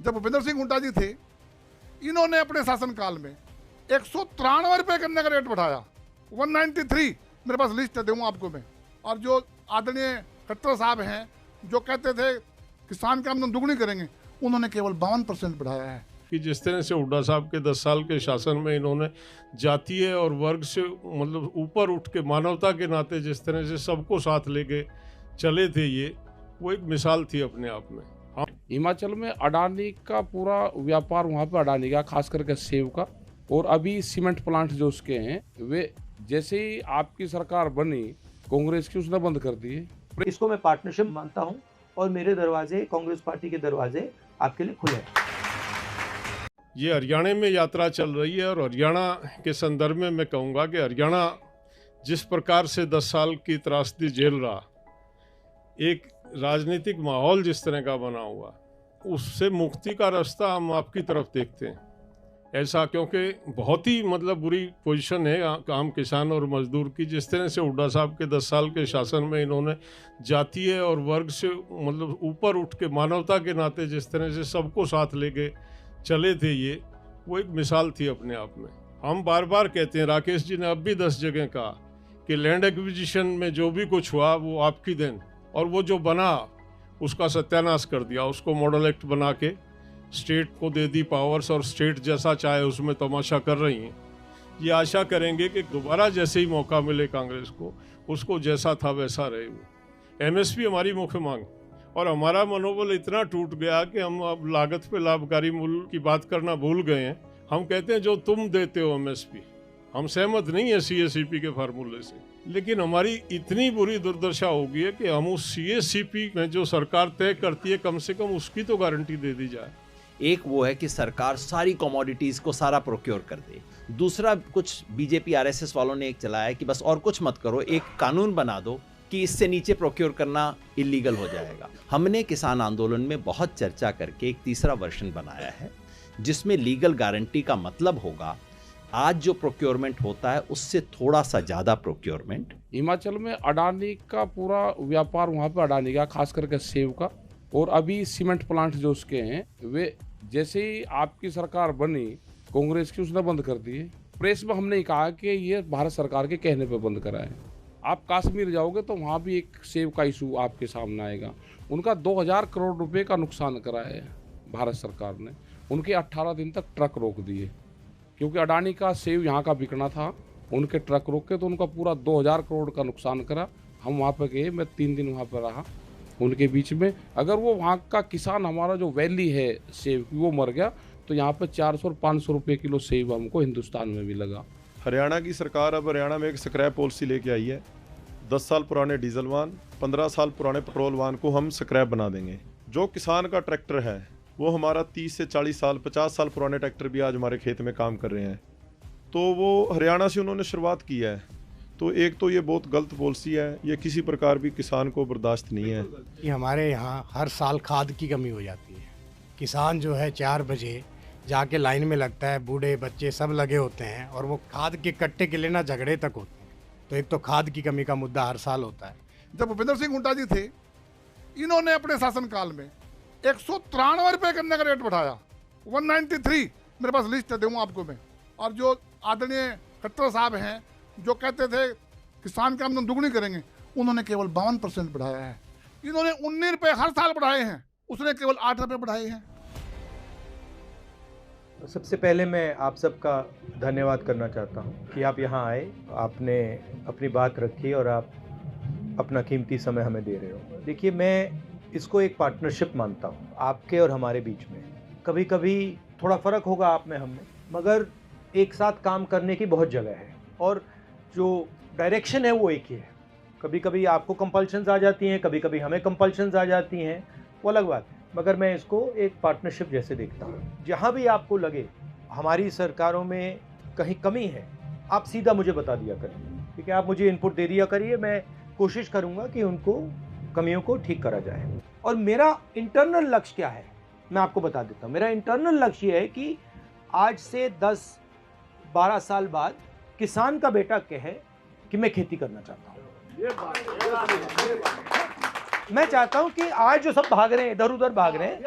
जब भूपेंद्र सिंह हुड्डा जी थे, इन्होंने अपने शासनकाल में 193 रुपये गन्ने का रेट बढ़ाया, 193, मेरे पास लिस्ट है, दूंगा आपको मैं। और जो आदरणीय खट्टर साहब हैं, जो कहते थे किसान की आमदनी दुगनी करेंगे, उन्होंने केवल 52% बढ़ाया है। कि जिस तरह से हुड्डा साहब के 10 साल के शासन में इन्होंने जातीय और वर्ग से मतलब ऊपर उठ के मानवता के नाते जिस तरह से सबको साथ लेके चले थे, ये वो एक मिसाल थी अपने आप में। हिमाचल में अडानी का पूरा व्यापार वहाँ पे अडानी का, खास करके सेब का, और अभी सीमेंट प्लांट जो उसके हैं वे जैसे ही आपकी सरकार बनी कांग्रेस की, उसने बंद कर दिए। इसको मैं पार्टनरशिप मानता हूँ और मेरे दरवाजे, कांग्रेस पार्टी के दरवाजे आपके लिए खुले हैं। ये हरियाणा में यात्रा चल रही है और हरियाणा के संदर्भ में मैं कहूँगा कि हरियाणा जिस प्रकार से 10 साल की त्रासदी झेल रहा, एक राजनीतिक माहौल जिस तरह का बना हुआ, उससे मुक्ति का रास्ता हम आपकी तरफ देखते हैं। ऐसा क्योंकि बहुत ही मतलब बुरी पोजीशन है आम किसान और मजदूर की। जिस तरह से हुड्डा साहब के 10 साल के शासन में इन्होंने जातीय और वर्ग से मतलब ऊपर उठ के मानवता के नाते जिस तरह से सबको साथ लेके चले थे, ये वो एक मिसाल थी अपने आप में। हम बार बार कहते हैं, राकेश जी ने अब भी 10 जगह कहा कि लैंड एक्विजिशन में जो भी कुछ हुआ वो आपकी देन, और वो जो बना उसका सत्यानाश कर दिया। उसको मॉडल एक्ट बना के स्टेट को दे दी पावर्स, और स्टेट जैसा चाहे उसमें तमाशा कर रही हैं। ये आशा करेंगे कि दोबारा जैसे ही मौका मिले कांग्रेस को, उसको जैसा था वैसा रहे वो। एमएसपी हमारी मुख्य मांग, और हमारा मनोबल इतना टूट गया कि हम अब लागत पे लाभकारी मूल्य की बात करना भूल गए हैं। हम कहते हैं जो तुम देते हो एमएसपी, हम सहमत नहीं है सीएससीपी के फार्मूले से, लेकिन हमारी इतनी बुरी दुर्दशा हो गई है कि हम उस सीएससीपी में जो सरकार तय करती है, कम से कम उसकी तो गारंटी दे दी जाए। एक वो है कि सरकार सारी कमोडिटीज को सारा प्रोक्योर कर दे। दूसरा, कुछ बीजेपी आरएसएस वालों ने एक चलाया कि बस और कुछ मत करो, एक कानून बना दो कि इससे नीचे प्रोक्योर करना इलीगल हो जाएगा। हमने किसान आंदोलन में बहुत चर्चा करके एक तीसरा वर्जन बनाया है, जिसमें लीगल गारंटी का मतलब होगा आज जो प्रोक्योरमेंट होता है उससे थोड़ा सा ज़्यादा प्रोक्योरमेंट। हिमाचल में अडानी का पूरा व्यापार वहाँ पे अडानी का, खास करके सेब का, और अभी सीमेंट प्लांट जो उसके हैं वे जैसे ही आपकी सरकार बनी कांग्रेस की, उसने बंद कर दिए। प्रेस में हमने कहा कि ये भारत सरकार के कहने पे बंद करा है। आप कश्मीर जाओगे तो वहाँ भी एक सेब का इशू आपके सामने आएगा। उनका 2000 करोड़ रुपए का नुकसान करा है भारत सरकार ने। उनके 18 दिन तक ट्रक रोक दिए, क्योंकि अडानी का सेब यहाँ का बिकना था। उनके ट्रक रोक के तो उनका पूरा 2000 करोड़ का नुकसान करा। हम वहाँ पे गए, मैं 3 दिन वहाँ पर रहा उनके बीच में। अगर वो वहाँ का किसान, हमारा जो वैली है सेब की, वो मर गया तो यहाँ पे 400 और 500 रुपये किलो सेब हमको हिंदुस्तान में भी लगा। हरियाणा की सरकार अब हरियाणा में एक स्क्रैप पॉलिसी लेके आई है। 10 साल पुराने डीजल वाहन, 15 साल पुराने पेट्रोल वाहन को हम स्क्रैप बना देंगे। जो किसान का ट्रैक्टर है वो हमारा 30 से 40 साल, 50 साल पुराने ट्रैक्टर भी आज हमारे खेत में काम कर रहे हैं। तो वो हरियाणा से उन्होंने शुरुआत की है। तो एक तो ये बहुत गलत पॉलिसी है, ये किसी प्रकार भी किसान को बर्दाश्त नहीं है। कि हमारे यहाँ हर साल खाद की कमी हो जाती है। किसान जो है 4 बजे जाके लाइन में लगता है, बूढ़े बच्चे सब लगे होते हैं, और वो खाद के कट्टे के लिए ना झगड़े तक होते हैं। तो एक तो खाद की कमी का मुद्दा हर साल होता है। जब भूपेंद्र सिंह हुड्डा जी थे, इन्होंने अपने शासनकाल में 193 रुपये गन्ने का रेट बढ़ाया, 193, मेरे पास लिस्ट है, दूंगा आपको मैं। और जो आदरणीय खट्टर साहब हैं, जो कहते थे किसान की आमदनी दुगनी करेंगे, उन्होंने केवल 52% बढ़ाया है। इन्होंने 19 रुपये हर साल बढ़ाए हैं, उसने केवल 8 रुपये बढ़ाए हैं। सबसे पहले मैं आप सबका धन्यवाद करना चाहता हूं कि आप यहां आए, आपने अपनी बात रखी और आप अपना कीमती समय हमें दे रहे हो। देखिए, मैं इसको एक पार्टनरशिप मानता हूं आपके और हमारे बीच में। कभी कभी थोड़ा फ़र्क होगा आप में हम में, मगर एक साथ काम करने की बहुत जगह है, और जो डायरेक्शन है वो एक ही है। कभी कभी आपको कंपल्शंस आ जाती हैं, कभी कभी हमें कंपल्शंस आ जाती हैं, वो अलग बात है, मगर मैं इसको एक पार्टनरशिप जैसे देखता हूँ। जहाँ भी आपको लगे हमारी सरकारों में कहीं कमी है, आप सीधा मुझे बता दिया करिए, ठीक है? आप मुझे इनपुट दे दिया करिए, मैं कोशिश करूँगा कि उनको कमियों को ठीक करा जाए। और मेरा इंटरनल लक्ष्य क्या है मैं आपको बता देता हूँ। मेरा इंटरनल लक्ष्य ये है कि आज से 10-12 साल बाद किसान का बेटा कहे कि मैं खेती करना चाहता हूँ। मैं चाहता हूं कि आज जो सब भाग रहे हैं, इधर उधर भाग रहे हैं,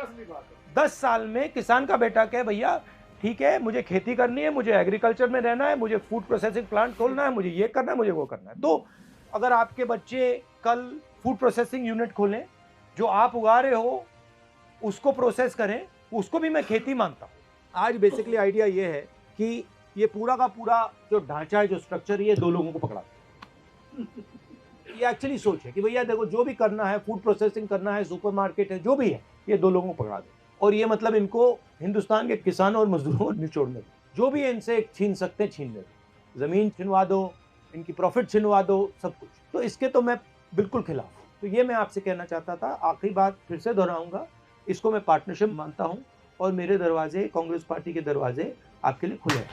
10 साल में किसान का बेटा कहे भैया ठीक है, मुझे खेती करनी है, मुझे एग्रीकल्चर में रहना है, मुझे फूड प्रोसेसिंग प्लांट खोलना है, मुझे ये करना है, मुझे वो करना है। तो अगर आपके बच्चे कल फूड प्रोसेसिंग यूनिट खोलें, जो आप उगा रहे हो उसको प्रोसेस करें, उसको भी मैं खेती मानता हूँ। आज बेसिकली आइडिया ये है कि ये पूरा का पूरा जो ढांचा है, जो स्ट्रक्चर है, ये 2 लोगों को पकड़ा दे। ये एक्चुअली सोच है कि भैया देखो जो भी करना है, फूड प्रोसेसिंग करना है, सुपरमार्केट है, जो भी है, ये 2 लोगों को पकड़ा दे। और ये मतलब इनको हिंदुस्तान के किसानों और मजदूरों को निचोड़ने दो। जो भी इनसे छीन सकते हैं छीन ले दो, जमीन छिनवा दो, इनकी प्रॉफिट छिनवा दो, सब कुछ। तो इसके तो मैं बिल्कुल खिलाफ हूँ। तो ये मैं आपसे कहना चाहता था। आखिरी बात फिर से दोहराऊंगा, इसको मैं पार्टनरशिप मानता हूँ और मेरे दरवाजे, कांग्रेस पार्टी के दरवाजे आपके लिए खुले हैं।